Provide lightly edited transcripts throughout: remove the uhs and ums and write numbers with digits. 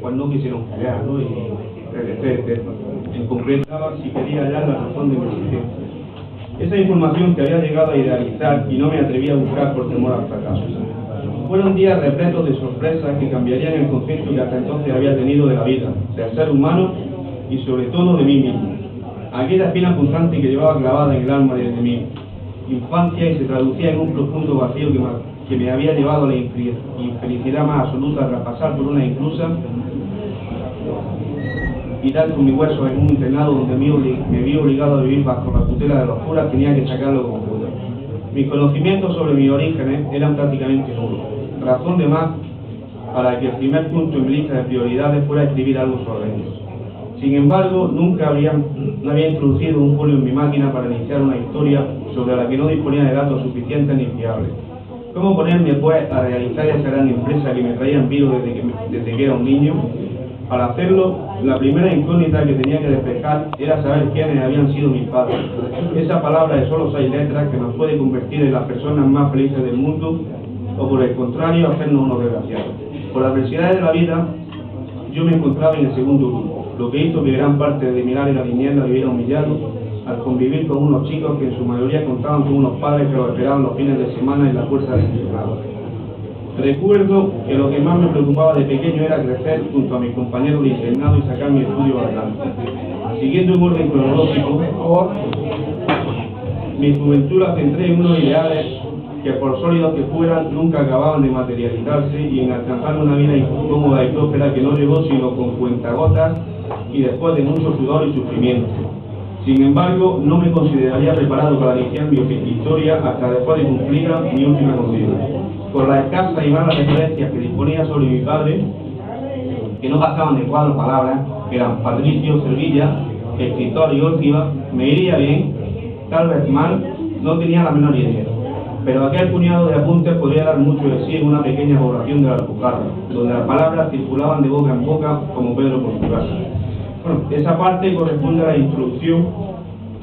pues no quisieron callar, ¿no? Y en concreto, si quería hallar la razón de mi existencia. Esa información que había llegado a idealizar y no me atrevía a buscar por temor al fracaso. Fueron días repletos de sorpresas que cambiarían el concepto que hasta entonces había tenido de la vida, del ser humano y sobre todo de mí mismo. Aquella espina punzante que llevaba clavada en el alma desde mi infancia y se traducía en un profundo vacío que me había llevado a la infelicidad más absoluta tras pasar por una inclusa y tal con mi hueso en un internado donde me vi obligado a vivir bajo la tutela de los curas. Tenía que sacarlo como pude. Mis conocimientos sobre mis orígenes eran prácticamente nulos, razón de más para que el primer punto en mi lista de prioridades fuera escribir algo sobre ellos. Sin embargo, nunca había introducido un folio en mi máquina para iniciar una historia sobre la que no disponía de datos suficientes ni fiables. ¿Cómo ponerme, pues, a realizar esa gran empresa que me traía en vivo desde que era un niño? Al hacerlo, la primera incógnita que tenía que despejar era saber quiénes habían sido mis padres. Esa palabra de solo 6 letras que nos puede convertir en las personas más felices del mundo, o por el contrario, hacernos unos desgraciados. Por las adversidades de la vida, yo me encontraba en el segundo grupo, lo que hizo que gran parte de mi larga niñez la viviera humillado al convivir con unos chicos que en su mayoría contaban con unos padres que los esperaban los fines de semana en la puerta del internado. Recuerdo que lo que más me preocupaba de pequeño era crecer junto a mis compañeros de internado y sacar mi estudio adelante. Siguiendo un orden cronológico, mi juventud la centré en unos ideales que, por sólidos que fueran, nunca acababan de materializarse y en alcanzar una vida incómoda y próspera que no llegó sino con cuentagotas y después de mucho sudor y sufrimiento. Sin embargo, no me consideraría preparado para iniciar mi historia hasta después de cumplir mi última condena. Por las escasas y malas referencias que disponía sobre mi padre, que no pasaban de 4 palabras, que eran Patricio Servilla, escritor y Ortiva, me iría bien, tal vez mal, no tenía la menor idea. Pero aquel puñado de apuntes podría dar mucho de sí en una pequeña población de la Alpujarra, donde las palabras circulaban de boca en boca como Pedro por su casa. Bueno, esa parte corresponde a la introducción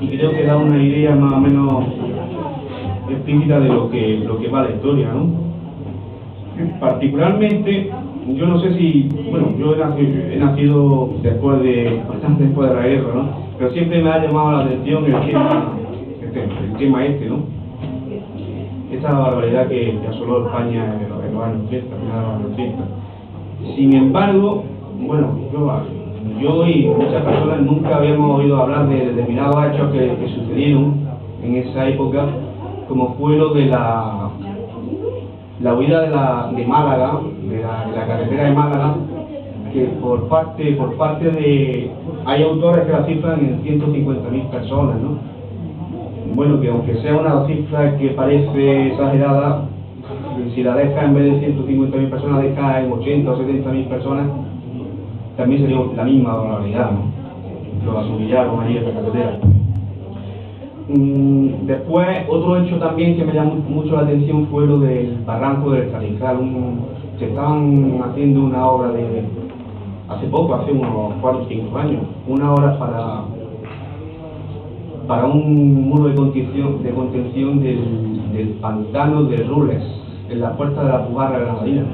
y creo que da una idea más o menos explícita de lo que va la historia, ¿no? Particularmente, yo no sé si, bueno, yo he nacido bastante después de la guerra, ¿no? Pero siempre me ha llamado la atención el tema este, ¿no? Esta barbaridad que asoló España en los años 30, finales de los años 30. Sin embargo, bueno, yo y muchas personas nunca habíamos oído hablar de determinados hechos que sucedieron en esa época, como fue lo de la huida de Málaga, de la carretera de Málaga, que por parte de... hay autores que la cifran en 150.000 personas, ¿no? Bueno, que aunque sea una cifra que parece exagerada, si la deja en vez de 150.000 personas, deja en 80 o 70.000 personas, también sería la misma barbaridad, ¿no? Lo asumillaron ahí en la carretera. Después, otro hecho también que me llamó mucho la atención fue lo del barranco del Calical. Se estaban haciendo una obra hace unos 4 o 5 años, una obra para un muro de contención del pantano de Rules, en la puerta de la Alpujarra granadina.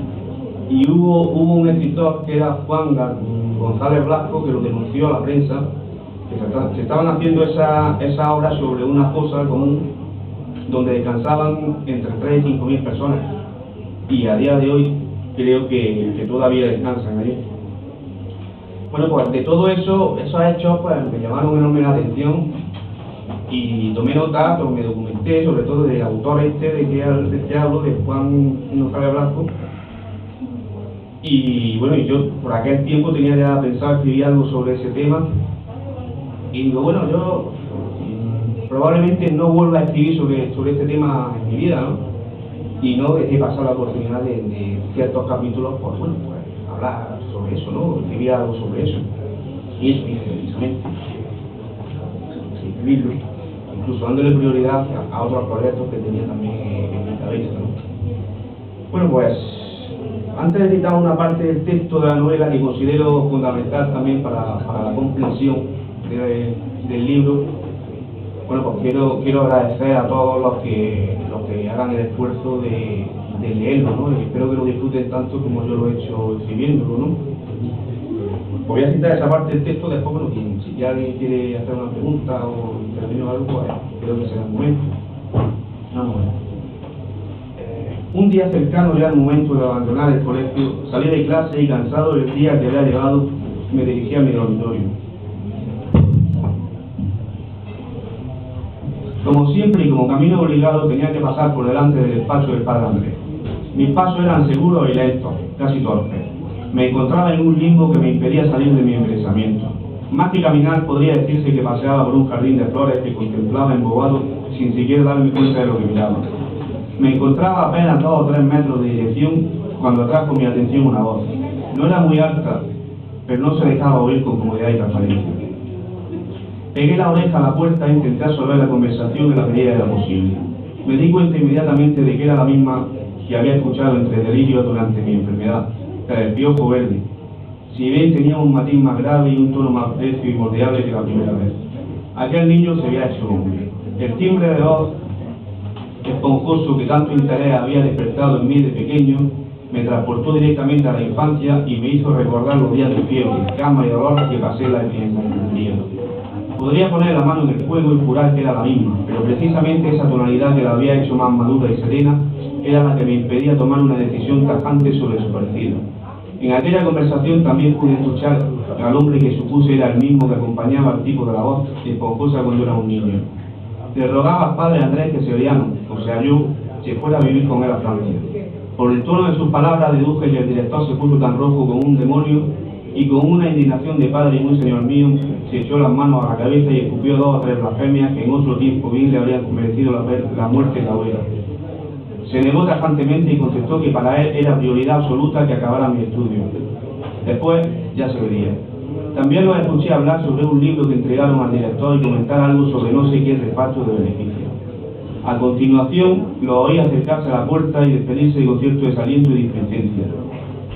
Y hubo un escritor que era Juan González Blasco, que lo denunció a la prensa, que se estaban haciendo esa obra sobre una fosa común donde descansaban entre 3 y 5.000 personas, y a día de hoy creo que todavía descansan allí. Bueno, pues de todo eso, esos hechos pues me llamaron enorme la atención y tomé nota, me documenté sobre todo del autor de que hablo, de Juan González Blasco. Y bueno, yo por aquel tiempo tenía ya pensado escribir algo sobre ese tema. Y digo, bueno, yo probablemente no vuelva a escribir sobre este tema en mi vida, ¿no? Y no dejé pasar la oportunidad de ciertos capítulos, pues bueno, pues hablar sobre eso, ¿no? Escribir algo sobre eso. Y eso hice precisamente. Escribirlo, incluso dándole prioridad a otros proyectos que tenía también en mi cabeza, ¿no? Bueno, pues antes de citar una parte del texto de la novela que considero fundamental también para la comprensión del libro, bueno, pues quiero agradecer a todos los que hagan el esfuerzo de leerlo, ¿no? Y espero que lo disfruten tanto como yo lo he hecho escribiéndolo, ¿no? Voy a citar esa parte del texto después, bueno, si alguien quiere hacer una pregunta o intervenir en algo, pues creo que será el momento. Vamos a ver. Un día cercano ya al momento de abandonar el colegio, salí de clase y cansado del día que había llevado, me dirigí a mi dormitorio. Como siempre y como camino obligado, tenía que pasar por delante del despacho del padre Andrés. Mis pasos eran seguros y lentos, casi torpes. Me encontraba en un limbo que me impedía salir de mi embelesamiento. Más que caminar, podría decirse que paseaba por un jardín de flores que contemplaba embobado sin siquiera darme cuenta de lo que miraba. Me encontraba apenas 2 o 3 metros de dirección cuando atrajo mi atención una voz. No era muy alta, pero no se dejaba oír con comodidad y transparencia. Pegué la oreja a la puerta e intenté absorber la conversación en la medida de lo posible. Me di cuenta inmediatamente de que era la misma que había escuchado entre delirios durante mi enfermedad, la del piojo verde. Si bien tenía un matiz más grave y un tono más recio y moldeable que la primera vez. Aquel niño se había hecho hombre. El timbre de voz esponjoso que tanto interés había despertado en mí de pequeño me transportó directamente a la infancia y me hizo recordar los días de fiebre, cama y dolor que pasé la enfermería. Podría poner la mano en el fuego y jurar que era la misma, pero precisamente esa tonalidad que la había hecho más madura y serena era la que me impedía tomar una decisión tajante sobre su parecido. En aquella conversación también pude escuchar al hombre que supuse era el mismo que acompañaba al tipo de la voz esponjosa cuando era un niño. Le rogaba al padre Andrés que Severiano, o sea yo, se fuera a vivir con él a Francia. Por el tono de sus palabras deduje que el director se puso tan rojo como un demonio y con una indignación de padre y muy señor mío, se echó las manos a la cabeza y escupió 2 o 3 blasfemias que en otro tiempo bien le habrían merecido la muerte en la hoguera. Se negó tajantemente y contestó que para él era prioridad absoluta que acabara mi estudio. Después ya se vería. También lo escuché hablar sobre un libro que entregaron al director y comentar algo sobre no sé qué reparto de beneficios. A continuación, lo oí acercarse a la puerta y despedirse con cierto desaliento y displicencia.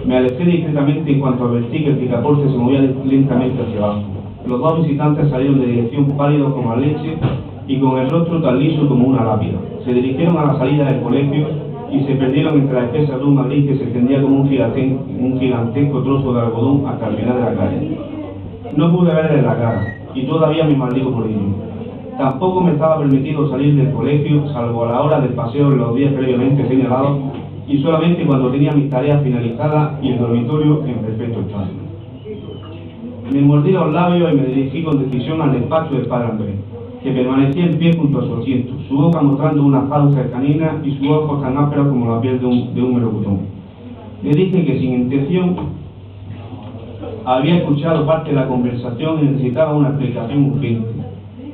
Me alejé discretamente en cuanto advertí que el picaporte se movía lentamente hacia abajo. Los 2 visitantes salieron de dirección pálidos como la leche y con el rostro tan liso como una lápida. Se dirigieron a la salida del colegio y se perdieron entre la espesa bruma gris que se extendía como un gigantesco trozo de algodón hasta el final de la calle. No pude verle la cara, y todavía me maldigo por ello. Tampoco me estaba permitido salir del colegio, salvo a la hora del paseo en los días previamente señalados, y solamente cuando tenía mis tareas finalizadas y el dormitorio en perfecto estado. Me mordí los labios y me dirigí con decisión al despacho del padre Andrés, que permanecía en pie junto a su asiento, su boca mostrando una falsa canina y sus ojos tan ásperos como la piel de un melocotón. Le dije que sin intención había escuchado parte de la conversación y necesitaba una explicación urgente.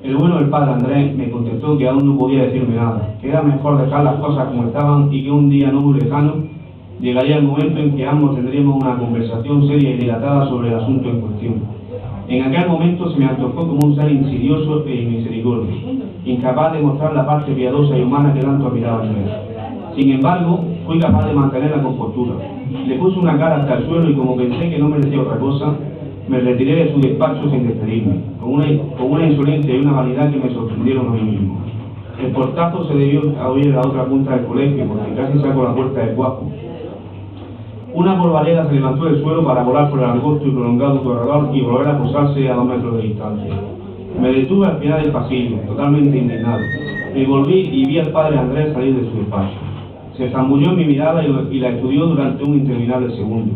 El bueno del padre Andrés me contestó que aún no podía decirme nada, que era mejor dejar las cosas como estaban y que un día no muy lejano llegaría el momento en que ambos tendríamos una conversación seria y dilatada sobre el asunto en cuestión. En aquel momento se me antojó como un ser insidioso e inmisericordioso, incapaz de mostrar la parte piadosa y humana que tanto admiraba en él. Sin embargo, fui capaz de mantener la compostura. Le puse una cara hasta el suelo y como pensé que no merecía otra cosa, me retiré de su despacho sin despedirme, con una insolencia y una vanidad que me sorprendieron a mí mismo. El portazo se debió a oír a la otra punta del colegio, porque casi sacó la puerta del cuajo. Una polvareda se levantó del suelo para volar por el angosto y prolongado corredor y volver a posarse a 2 metros de distancia. Me detuve al final del pasillo, totalmente indignado. Me volví y vi al padre Andrés salir de su despacho. Se zambulló en mi mirada y la estudió durante un interminable segundo.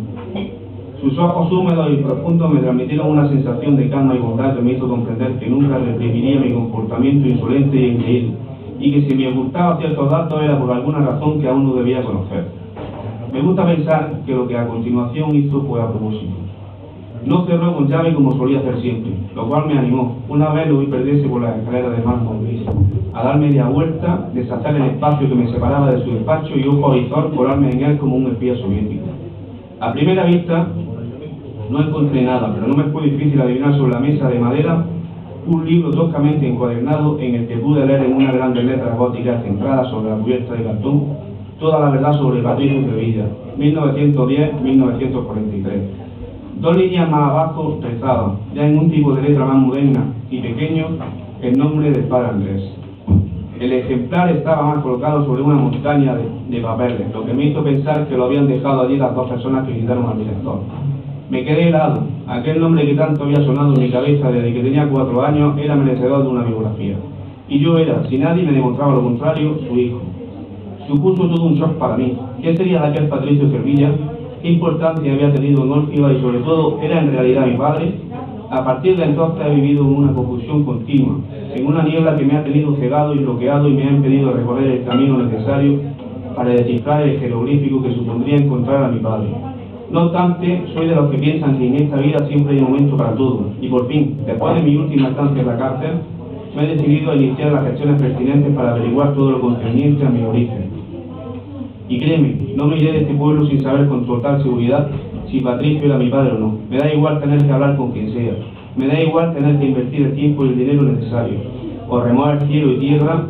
Sus ojos húmedos y profundos me transmitieron una sensación de calma y bondad que me hizo comprender que nunca reprimiría mi comportamiento insolente e increíble, y que si me ocultaba ciertos datos era por alguna razón que aún no debía conocer. Me gusta pensar que lo que a continuación hizo fue a propósito. No cerró con llave como solía hacer siempre, lo cual me animó. Una vez lo vi perderse por la escalera de mármol gris, a dar media vuelta, deshacer el espacio que me separaba de su despacho y ojo a visor colarme en él como un espía soviético. A primera vista no encontré nada, pero no me fue difícil adivinar sobre la mesa de madera un libro toscamente encuadernado en el que pude leer en una grande letra gótica centrada sobre la cubierta de cartón toda la verdad sobre Patricio Sevilla, 1910-1943. 2 líneas más abajo rezaba, ya en un tipo de letra más moderna y pequeño, el nombre del padre Andrés. El ejemplar estaba más colocado sobre una montaña de papeles, lo que me hizo pensar que lo habían dejado allí las 2 personas que visitaron al director. Me quedé helado. Aquel nombre que tanto había sonado en mi cabeza desde que tenía 4 años era merecedor de una biografía. Y yo era, si nadie me demostraba lo contrario, su hijo. Supuso todo un shock para mí. ¿Qué sería de aquel Patricio Cervilla? ¿Qué importancia había tenido en Orfiba y sobre todo era en realidad mi padre? A partir de entonces he vivido en una confusión continua, en una niebla que me ha tenido cegado y bloqueado y me ha impedido recorrer el camino necesario para descifrar el jeroglífico que supondría encontrar a mi padre. No obstante, soy de los que piensan que en esta vida siempre hay un momento para todo, y por fin, después de mi última estancia en la cárcel, me he decidido a iniciar las gestiones pertinentes para averiguar todo lo concerniente a mi origen. Y créeme, no me iré de este pueblo sin saber con total seguridad si Patricio era mi padre o no. Me da igual tener que hablar con quien sea. Me da igual tener que invertir el tiempo y el dinero necesario, o remover cielo y tierra